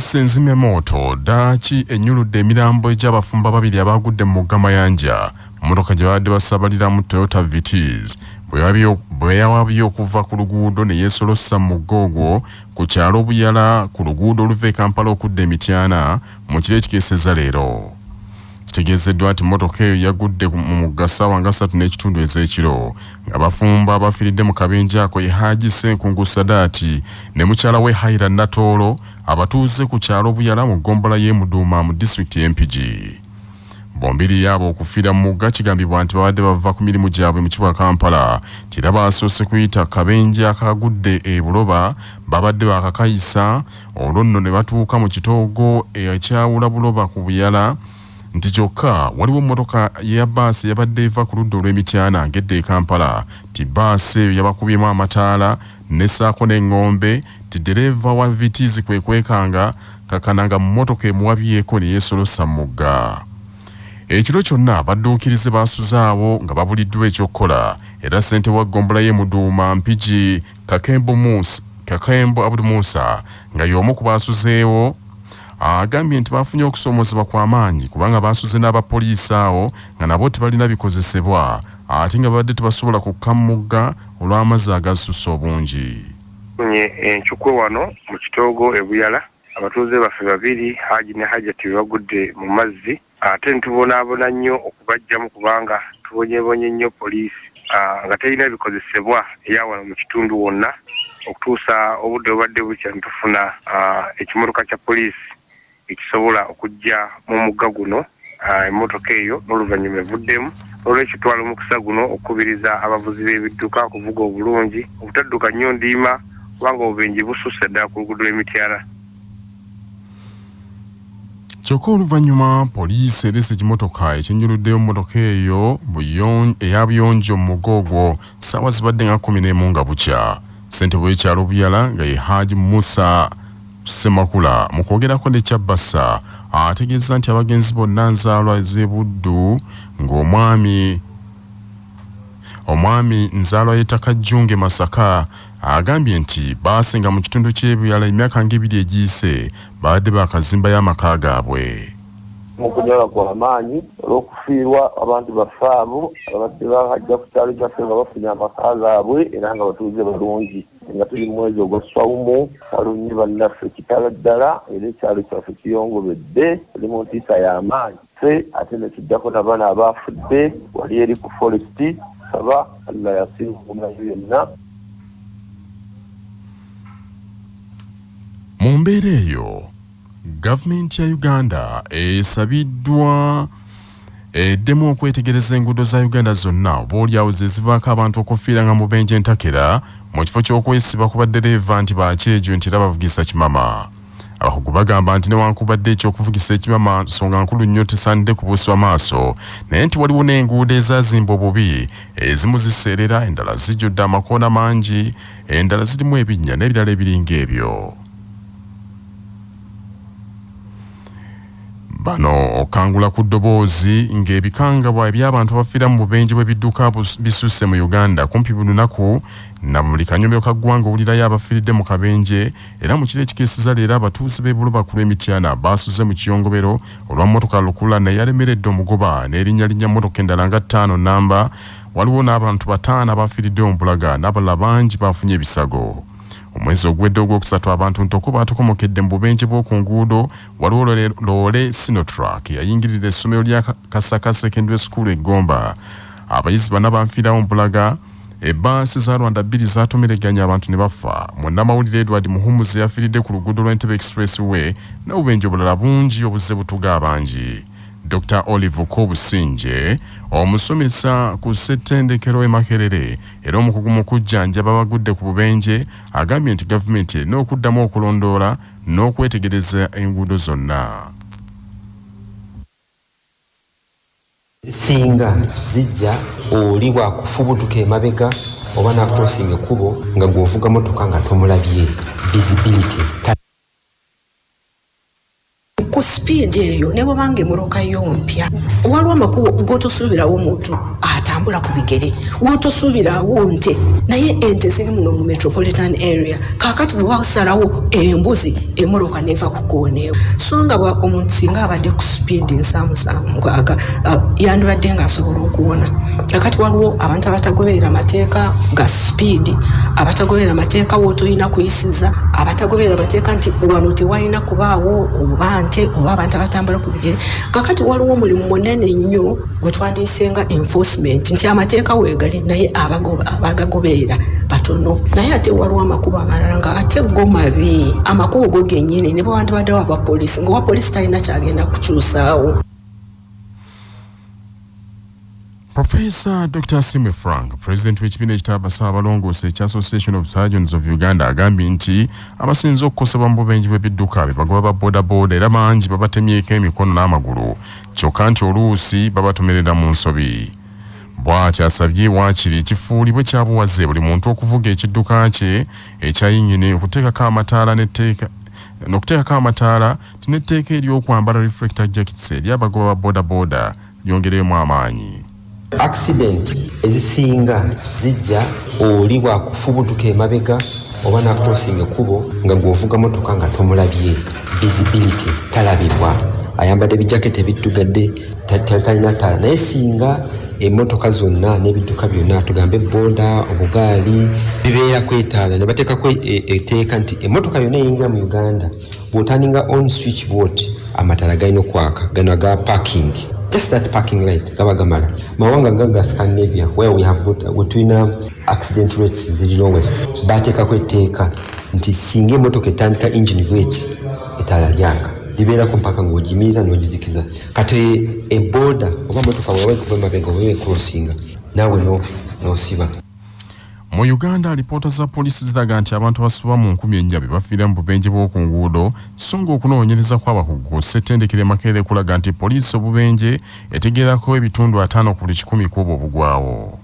Poliisi enzimya moto ddaaki ennyuludde Emmirambo Gyabafumbo babiri abagudde mu Mayanja mmotoka gye babadde basabaliramu Toyota Vitis bwe yawabye okuva ku luguudo ne yeesolossa mu ggogwo ku kyalo Buyala ku luguudo oluva e Kampala okudda e Mityana mu kiro ekikeesezza leero. Kitegeezeddwa nti mmotoka eyo yagudde mu mugga ssaawa nga 3:30 ez'ekiro ng'abafumbo abafiiridde mu kabenje ako ye Haaji Ssenkungu Sadaati ne mukyala we Haira Natoolo abatuuze ku kyalo Buyala mu ggombolola y'e Muduuma mu disitulikiti y'Empigi. Bombiri yaabo okufiira mu mugga kigambibwa nti babadde bava ku mirimu gyabwe mu kibuga Kampala kira basoose kuyita kabenje akagudde e Buloba babadde bakakayisa olwo nno ne batuuka mu kitoogo ekyawula Buloba ku Buyala nti kyokka waliwo mmotoka ya baasi yabadde eva ku ludda olw'Emityana ng'edda e Kampala ti baasi eyo yabakubyemu amataala n'essaako n'eŋŋombe ti dereeva wa Vitis kwe kwekanga kakananga mu mmotoka emuwabyeko ne yeesolossa mu mugga. Ekiro kyonna abadduukirize baasuze abo nga babuliddwa ekyokukola era ssente wa ggombolola y'e Muduuma Mpigi Kakembo Abdul Musa nga y'omu ku baasuzeewo agambye nti bafunye okusoomozebwa kw'amaanyi kubanga baasuze n'abapoliisi awo nga nabo tebalina bikozesebwa ate nga babadde tebasobola kukka mu mugga olw'amazzi agasussa obungi. Enkyukwe wano mu kitoogo e Buyala abatuuze baffe babiri Haaji ne Hajjati bagudde mu mazzi ate ntubonaabona nnyo okubajjamu kubanga tubonyebonye nnyo poliisi nga terina bikozesebwa eyawano mu kitundu wonna okutuusa obudde obadde bukya ntufuna ekimotoka kya poliisi ekisobola okujja mu mugga guno emmotoka eyo n'oluvannyuma evuddemu olw'ekyo twala omukisa guno okukubiriza abavuzi b'ebidduka okuvuga obulungi obutadduka nnyo ndiima kubanga obubenje bususse ddala ku luguudo lw'Emityana. Kyokka oluvannyuma poliisi erese ekimotoka ekyennyuluddeyo mmotoka eyo eya buyonjo mu mugoogwo ssaawa zibadde nga 11 nga bukya. Ssentebe w'ekyalo Buyala nga ye Haaji Musa Semakula mu kwogerako ne Kyabassa ategeeza nti abagenzi bonna nzaalwa ez'Ebuddu ng'omwami nzaalwa y'Etakajjunge Masaka agambye nti baasenga mu kitundu ky'e Buyala emyaka ng'ebiri egiyise babadde bakazimbayo amaka gaabwe. Okunyala kwa amaanyi olw'okufiirwa abantu bafaamu abadde bahajja ku kyalo kyaffe nga bafunye amaka gaabwe era nga batuuze balungi nga tuli mu mwezi ogw'Swawumu walunye bannaffe kitala ddala era ekyalo kyaffe kiyongobedde tuli mu ntiisa y'amaanyi ffe ate ne tuddako n'abaana abaafudde wali eri ku foresti saba Allah yasinga omunayo yenna. Mu mbeera eyo gavumenti ya Uganda esabiddwa eddemu okwetegereza enguudo za Uganda zonna oboolyawo ze zivaako abantu okufiira nga mu benje entakera mu kifo ky'okwesiba ku baddereeva nti bakyejo nti era bavugisa kimama. Abakugu bagamba nti newankubadde ekyokuvugisa ekimama nsonga nkulu nnyo tesaanidde kubuusibwa maaso naye nti waliwo n'enguudo ezazimba obubi ezimu ziseerera endala zijjudde amakoona mangi endala zirimu ebinnya n'ebirala ebiringa ebyo. Bano okangula ku ddoboozi ng'ebikangabwa eby'abantu abafiira mu bubenje bw'ebidduka bisusse mu Uganda kumpi buli lunaku na buli kanyomero ka ggwanga owulirayo abafiiridde mu kabenje era mu kiro ekikeeseza leero abatuuze b'e Buloba ku lw'Emityana baasuze mu kiyongobero olwa mmotoka lukula naye yalemeredde omugoba n'erinnyalinnya mmotoka endala nga 5 namba waliwo n'abantu 5 abafiiridde mu Bulaga n'abalala bangi bafunye ebisago. Omwezi ogwedde ogwokusatu abantu ntoko baatokomokedde mu bubenje bw'oku nguudo waliwo loole Sinotrak yayingirira essomero lya Kasaka Secondary School e Gomba. Abayizi bana banfiirawo mu Bulaga ebbaasi za Rwanda 2 zaatomereganya abantu ne bafa. Munnamawulire Edward Muhumuzi yafiiridde ku luguudo lwa Entebbe Expressway n'obubenje obulala bungi obuzze butuga abangi. Dr. Olive Kobusinje omusomesa ku ssettendekero e Makerere era omukugu mu kujjanjaba abagudde ku bubenje agambye nti gavumenti erina okuddamu okulondoola n'okwetegereza enguudo zonna. Singa zijja oli bwakufubutuka emabega oba n'akutosinga ekkubo nga gw'ovuga motoka nga tomulabye visibility. Ku speed eyo ne bwe bange muroka yompya waliwo amakubo gotosuubirawo omuntu atambula batambula ku bigere wotosuubirawo nte naye ente ziri muno mu metropolitan area kakati bwe wasalawo embuzi emoroka neva kukooneewo so nga omuntu singa abadde ku speed nsamusamu yandibadde ng'asobola okuwona kakati waliwo abantu abatagoberera amateeka ga speed abatagoberera amateeka wotolina kuyisiza abatagoberera amateeka nti wano tewalina kubaawo oba nte oba abantu abatambula ku bigere kakati waliwo omulimu munene nnyo gwe twandiisenga enforcement nti amateeka weegali naye abagagoberera batono naye ate waliwo amakubo amalala nga ate go mabi amakubo go gennyini ne bwewandibaddewo abapoliisi nga wapoliisi talina kyagenda kukyusaawo. Professor Dr. Simwe Frank, President w'ekibiina ekitaabasa abalongoose ekya Association of Surgeons of Uganda agambye nti abasinze okukosebwa mu bubenje bw'ebidduka be bagoba ba bodaboda era mangi babatemyeko emikono n'amagulu kyokka nti oluusi babatomerera mu nsobi. Bw'atyo asabye waakiri kifuulibwe kyabuwaze buli muntu okuvuga ekidduka kye ekyayingine okuteekako amataala n'okuteekako amataala tinetteeka ery'okwambala reflector jackets eri abagoba ba bodaboda lyongeremu amaanyi. Accident ezisinga zijja oli bwakufubutuka emabega oba nakutosinga ekkubo nga gwovuga motoka nga tomulabye visibility talabibwa ayambadde ebijaketi ebiddugadde talina ttala naye singa emmotoka zonna n'ebidduka byonna tugambe boda obugaali bibeera kwetaala ne bateekako etteeka nti emmotoka yonna eyingira mu Uganda bw'otandinga on switchboard amataala galina okwaka gano aga parking. Just that parking light gabagamala mawanga gaga Scandinavia where we have got accident rates the lowest bateka kweteka nti singe emotoka etandika engine weight etala lyaka libera kumpaka ngojimiza nojizikiza kate eboda oba motoka wewe kuva mabega wewe crossinga nawe no siba. Mu Uganda alipoota za poliisi ziraga nti abantu basoba mu 1000 bafiira mu bubenje bw'oku nguudo so ng'okunoonyereza kw'abakugu ssettendekero Makerere kulaga nti poliisi obubenje etegeerako ebitundu 5 ku buli 100 ku obwo obugwawo.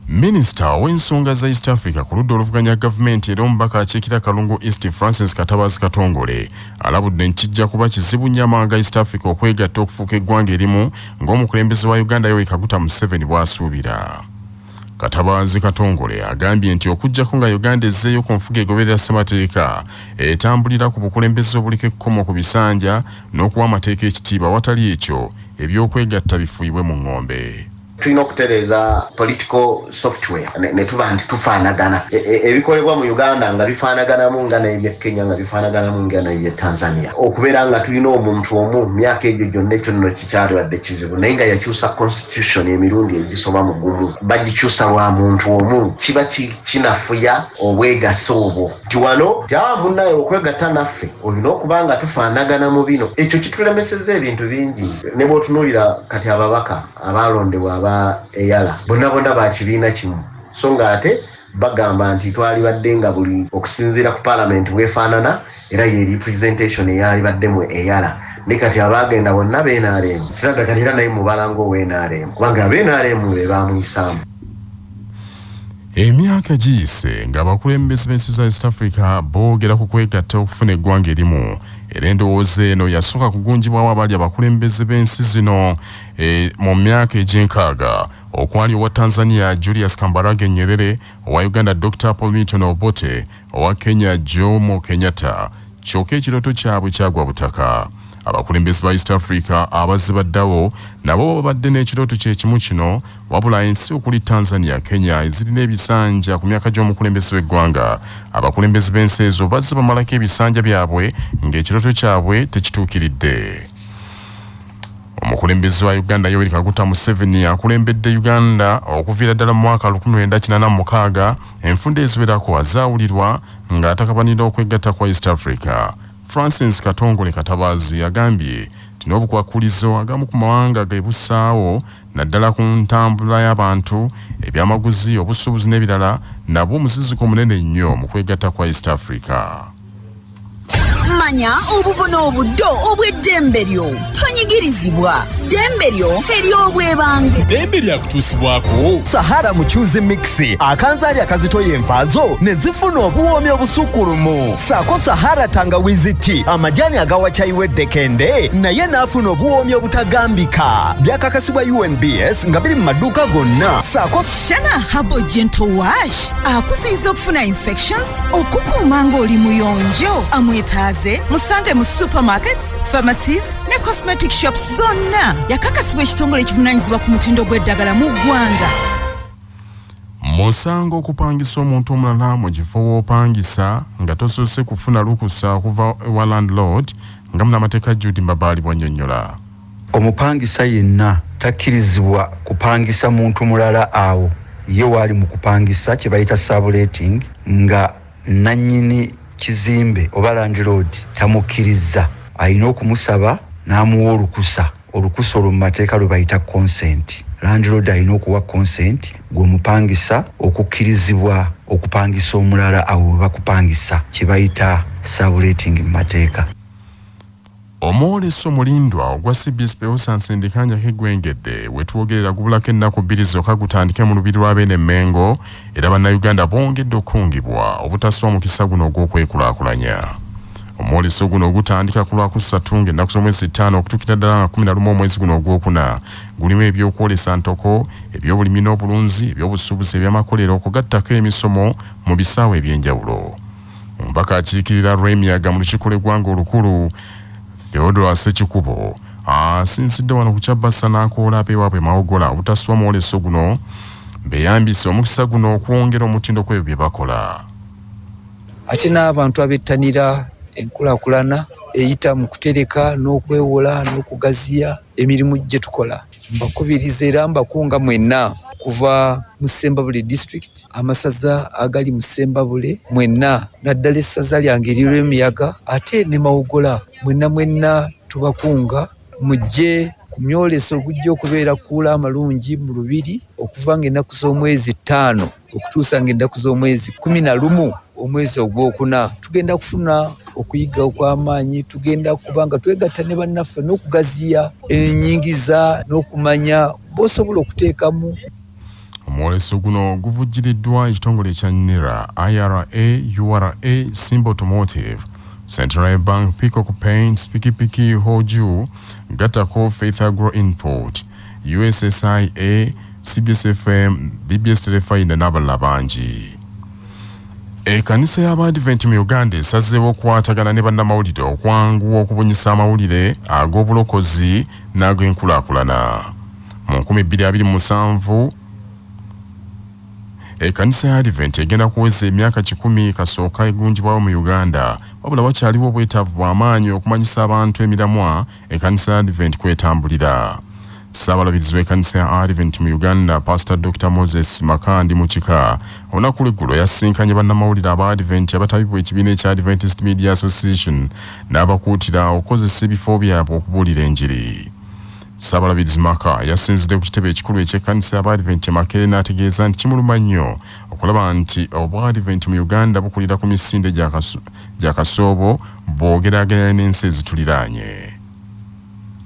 Minisita w'ensonga za East Africa ku ludda oluvuganya gavumenti era omubaka akiikira Kalungu East Francis Katabazi Katongole alabudde nkijja kuba kizibu nnyo amawanga East Africa okwegatta okufuuka eggwanga erimu ng'omukulembeze wa Uganda Yoweri Kaguta Museven bw'asuubira. Katabazi Katongole agambye nti okujjako nga Uganda ezzeeyo ku nfuga egoberera ssemateeka etambulira ku bukulembeze obuliko ekkomo ku bisanja n'okuwa amateeka ekitiibwa watali ekyo ebyokwegatta bifuuyibwe mu ng'ombe. Tulina okutereeza political software ne tuba nti tufaanagana ebikolebwa mu Uganda nga bifaanaganamu nga n'ebye Kenya nga bifaanaganamu nga n'ebye Tanzania okubeera nga tulina omuntu omu myaka egyo gyonna ekyo nno kikyalibadde kizibu naye nga yakyusa constitution emirundi egisoba mu gumu bagikyusa lwa muntu omu kiba kinafuya obwegasse obwo nti wano munnaye okwegatta naffe olina okuba nga tufaanagana mu bino ekyo kitulemesezza ebintu bingi ne bw'otunuulira kati ababaka abalondebwa eyala bonna bakibiina kimu so nga ate bagamba nti twalibadde nga buli okusinziira ku parliament bwefaanana era ye representation eyalibadde mu eyala ne kati abagenda bonna b'NRM siraddagala era naye mubalanga ow'NRM kubanga ab'NRM be bamuyisaamu. Emyaka giyise ng'abakulembeze b'ensi za East Africa boogera ku kwegatta okufuna eggwanga erimu era endowooza eno yasooka kugunjibwawo abali abakulembeze b'ensi zino mu myaka egy'enkaaga okwali owa Tanzania Julius Kambarage Nyerere, owa Uganda Dr. Paul Milton Obote, owa Kenya Jomo Kenyatta kyokka ekirooto kyabwe kyagwa butaka. Abakulembeze ba East Africa abazze baddawo nabo babadde n'ekirooto kye kimu kino wabula ensi okuli Tanzania, Kenya ezirina ebisanja ku myaka gy'omukulembeze w'eggwanga. Abakulembeze b'ensi ezo bazze bamalako ebisanja byabwe ng'ekirooto kyabwe tekituukiridde. Omukulembeze wa Uganda Yoweri Kaguta Museveni akulembedde Uganda okuviira ddala mu mwaka 1986 enfunda eziwerako azaawulirwa ng'atakabanira okwegatta kwa East Africa. Francis Katongole Katabazi agambye nti n'obukwakulizo agamu ku mawanga geebusaawo naddala ku ntambula y'abantu ebyamaguzi obusuubuzi n'ebirala nabwo omuziziko munene nnyo mu kwegatta kwa East Africa. Manya obuvuna obuddo obw'eddembe lyo tonyigirizibwa eddembe lyo ery'obwebange. Eddembe lyakutuusibwako Sahara Muchuzi Mixi akanzaali akazitoya envaazo ne zifuna obuwoomi obusukkulumu. Saako Sahara tangawizi tea amajani agawa chai weddekende naye n'afuna obuwoomi obutagambika. Byakakasibwa UNBS nga biri mu maduuka gonna. Saako Shana Herbal Gentle Wash akuziyiza okufuna infections okukuuma ng'oli muyonjo. Amwetaaze musange mu supermarkets, pharmacies ne cosmetic shops zonna. Yakakasibwa ekitongole ekivunaanyizibwa ku mutindo gw'eddagala mu ggwanga. Musango okupangisa omuntu omulala mu kifo w'opangisa nga tosoose kufuna lukusa okuva wa landlord nga munnamateeka Judy Mbabaali bw'annyonnyola. Omupangisa yenna takkirizibwa kupangisa muntu mulala awo ye waali mu kupangisa kye bayita subletting nga nannyini kizimbe oba landlord tamukkiriza. Ayina okumusaba n'amuwa olukusa olwo mu mateeka lwe bayita consent. Landlord ayina okuwa consent gw'omupangisa okukkirizibwa okupangisa omulala awo we bakupangisa kye bayita subletting mu mateeka. Omwoleso mulindwa ogwa CBS Peosa Nsindikanja kegwengedde wetwogerera gubulako ennaku bbiri zokka gutandike mu lubiri lwa Beene Mengo era bannayuganda bongedde okungibwa obutaswa mukisa guno ogw'okwekulaakulanya. Omwoleso guno ogutandika ku Lwakusatu ng'ennaku z'omwezi 5 okutuukira ddala nga 11 omwezi guno ogwokuna gulimu ebyokwolesa ntoko, ebyobulimi n'obulunzi, ebyobusuubuzi, ebyamakolero okugattako emisomo mu bisaawe eby'enjawulo. Omubaka akiikirira lw'emiyaga mu lukiiko lw'eggwanga olukulu Theodore Sekikubo asinzidde wano ku Kyabassa n'akoola abeewaabwe Mawogola obutasubwa mwoleso guno beeyambise omukisa guno okwongera omutindo kw'ebyo bye bakola. Ate n'abantu abettanira enkulaakulana eyita mu kutereka n'okwewola n'okugaziya emirimu gye tukola. Mbakubiriza era mbakunga mwenna kuva mu Ssembabule district, amasaza agali mu Ssembabule mwenna, naddala essaza lyange ery'emiyaga ate ne Mawogola mwenna tubakunga mujje ku myoleso ogujja okubeera kuula amalungi mu lubiri okuva ng'ennaku z'omwezi 5 okutuusa ng'ennaku z'omwezi 11 omwezi ogwokuna. Tugenda kufuna okuyiga okw'amaanyi, tugenda kuba nga twegatta ne bannaffe n'okugaziya ennyingiza n'okumanya b'osobola okuteekamu. Omwoleso guno guvujjiriddwa ekitongole ekya NERA, IRA, URA, Simba Automotive, Central Bank, Peacock Paints, Pikipiki, Hoju, Gatako, Faith Agro Import, USSIA, CBS FM, BBS Telefine n'abalala bangi. Ekkanisa y'Abadiventi mu Uganda esazeewo okukwatagana ne bannamawulire okwanguwa okubunyisa amawulire ag'obulokozi n'ag'enkulaakulana. Mu 2027 ekkanisa ya Advent egenda kuweza emyaka 10 kasooka egunjibwawo mu Uganda, wabula wakyaliwo obwetaavu bw'amaanyi okumanyisa abantu emiramwa ekkanisa ya Advent kwetambulira. Ssaabalabirizi w'ekkanisa ya Advent mu Uganda, Pastor Dr. Moses Makandi Mukika, olunaku lw'eggulo yasinkanye bannamawulire aba Advent abatabibwa ekibiina ekya Adventist Media Association n'abakuutira okukozesa ebifo byabwe okubuulira enjiri. Ssaabalabirizi Maka yasinzidde ku kitebe ekikulu eky'ekkanisa y'Abadiventi Makerere n'ategeeza nti kimuluma nnyo okulaba nti Obwadiventi mu Uganda bukulira ku misinde gya kasoobo bw'ogeraageranya n'ensi ezituliraanye.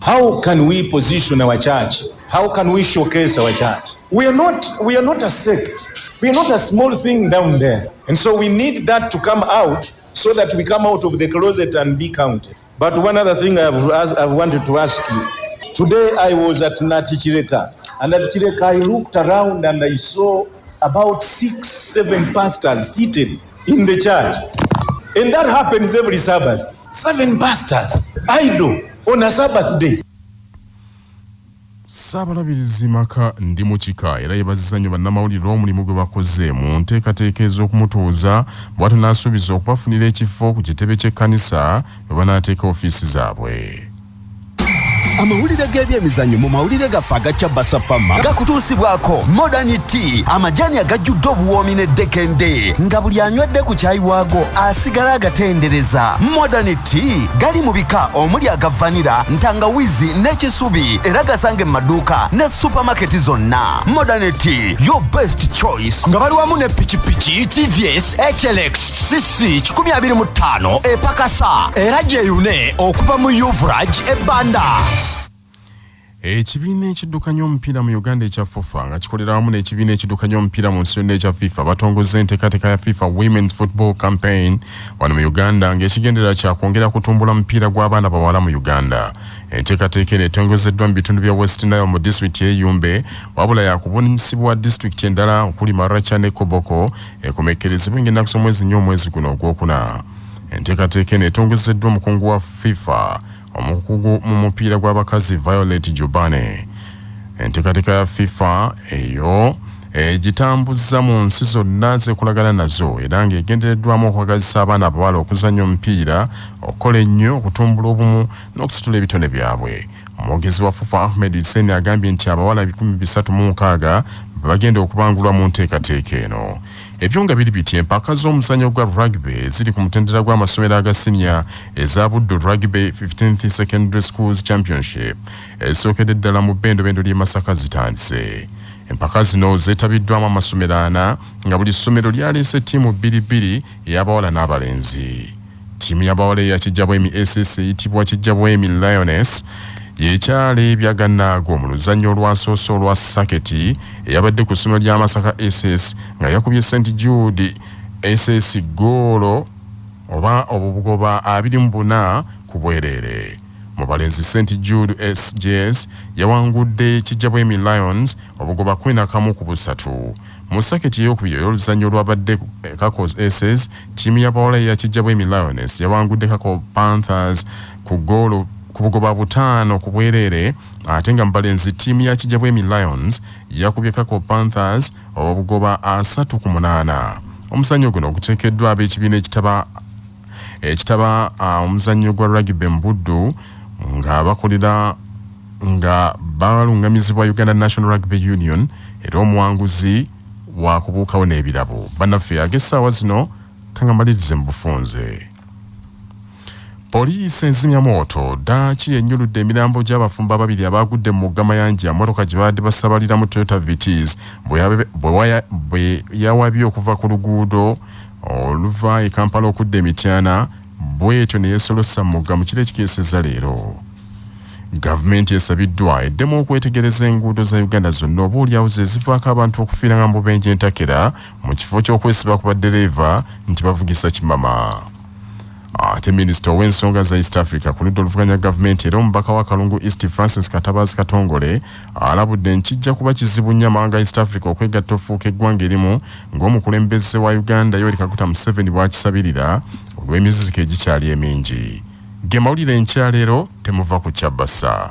How can we position our church? How can we showcase our church? We are not a sect. We are not a small thing down there. And so we need that to come out so that we come out of the closet and be counted. But one other thing I've wanted to ask you. Today I was at Natichireka, and at Chireka I looked around and I saw about 6-7 pastors seated in the church. And that happens every Sabbath. 7 pastors idle on a Sabbath day. Ssaabalabirizi Maka ndi Mukika era yeebazizza nnyo bannamawulire omulimu gwe bakoze mu nteekateeka ez'okumutuuza bw'ate n'asuubiza okubafunira ekifo ku kitebe ky'ekkanisa we banaateeka ofiisi zaabwe. amawulire g'ebyemizannyo mu mawulire gaffe aga Kyabassa Farmer gakutuusibwako Modern Tea, amajani agajjudde obuwoomi n'eddekende nga buli anywedde ku caayi waago asigala agatendereza. Modern Tea gali mu bika omuli aga vanilla, ntangawizi n'ekisubi era gasange mu maduuka ne supermarket zonna. Modern Tea, your best choice, nga bali wamu ne pikipiki TVS HLX CC 125 epakasa era gyeyune okuva mu Uvrage ebbanda. Ekibiina ekiddukanya omupiira mu Uganda ekya FOFA nga kikolera wamu n'ekibiina ekiddukanya omupiira mu nsi yonna ekya FIFA batongoza enteekateeka ya FIFA Women's Football Campaign wano mu Uganda ng'ekigendera kya kwongera kutumbula omupiira gw'abaana bawala mu Uganda. Enteekateeka eno etongozeddwa mu bitundu bya West Nile mu disitulikiti y'Eyumbe wabula yakubunyisibwa disitulikiti endala okuli Maracha ne Koboko ekomekkerezebwa ng'ennaku z'omwezi nnyo omwezi guno ogwokuna. Enteekateeka eno etongozeddwa omukungu wa FIFA omukugu mu mupiira gw'abakazi Violet Jubane. Enteekateeka ya FIFA eyo egitambuza mu nsi zonna zekulagana nazo era ng'egendereddwamu okwagazisa abaana abawala okuzannya omupiira okukola ennyo okutumbula obumu n'okusitula ebitone byabwe. Omwogezi wa FIFA Ahmed Hussein agambye nti abawala 360 bagenda okubangulwa mu nteekateeka eno. Ebyo nga biri biti empaka z'omuzannyo gwa rugby ziri ku mutendera gw'amasomero aga senior ezabudde rugby 15th secondary schools championship esookedde ddala mu bbendobendo ly'e Masaka zitandise. Empaka zino zeetabiddwamu amasomero 4 nga buli ssomero lyaleese ttiimu 2 ey'abawala n'abalenzi. Ttiimu y'abawala eya Kijjabwemi SS eyitibwa Kijjabwemi Lioness yekyale ebyaganaago mu luzannyo olwasoose olwa saketi eyabadde ku ssomero lya Masaka SS nga yakubye St Jude SS goolo oba obugoba 24 ku bwereere. Mu balenzi St Jude SJS yawangudde Kijjabwemi Lions obugoba 11 ku 3. Mu saketi ey'okubiri ey'oluzannyo olwabadde Kakos SS ttiimu y'abawala eya Kijjabwemi Lioness yawangudde Kako Panthers ku goolo ku bugoba 5 ku bwereere ate nga mu balenzi ttiimu ya Kijjabwemi Lions yakubye Kako Panthers obugoba 3 ku 8. Omuzannyo guno guteekeddwa ab'ekibiina ekitaba omuzannyo gwa rugby mu Buddu nga bakolera nga balungamizibwa Uganda National Rugby Union era omuwanguzi wakubuukawo n'ebirabo. Bannaffe ag'essaawa zino kangamalirize mu bufunze. Poliisi enzimyamoto ddaaki ennyuludde emirambo gy'abafumbo 2 abaagudde mu Gamayanja mmotoka gye baadde basabalira mu Toyota Vitis bwe yawabye okuva ku luguudo oluva e Kampala okudda e Mityana bwetyo ne yeesolossa mugga mu kiro ekikeesezza leero. Gavumenti esabiddwa eddemu okwetegereza enguudo za Uganda zonna oboolyawo ze zivaako abantu okufiira nga mu bubenje entakera mu kifo ky'okwesiba ku baddereeva nti bavugisa kimama. Ate minisita w'ensonga za East Africa ku ludda oluvuganya gavumenti era omubaka wa Kalungu East Francis Katabazi Katongole alabudde nkijja kuba kizibu nnyo amawanga East Africa okwegatta ofuuka eggwanga erimu ng'omukulembeze wa Uganda Yoweri Kaguta Museveni bw'akisabirira olw'emiziziko egikyali emingi. Ge mawulire enkyaleero temuva ku Kyabasa.